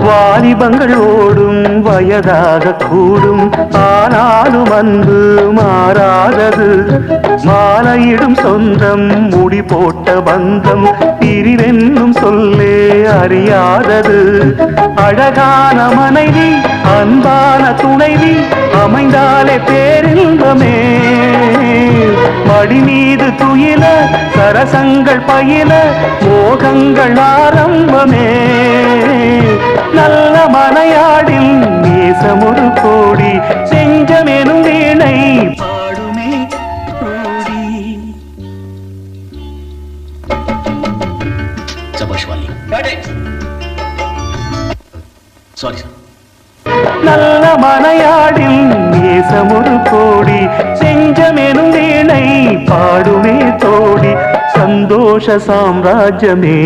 வாலிபங்கள் ஓடும் வயதாக கூடும், ஆனாலும் அன்பு மாறாதது. மாலையிடும் சொந்தம் முடி போட்ட பந்தம் பிரிவென்னும் சொல்லே அறியாதது. அழகான மனைவி அன்பான துணைவி அமைந்தாலே பேரின்பமே. மடி மீது துயில சரசங்கள் பயில மோகங்கள் ஆரம்பமே. நல்ல மனையாடில் நேசமொரு கோடி செஞ்சமெனும் வீணை பாடுமே கோடி. நல்ல மனையாடில் நேசமொரு கோடி செஞ்சமெனும் வீணை பாடுமே தோடி. சந்தோஷ சாம்ராஜ்யமே.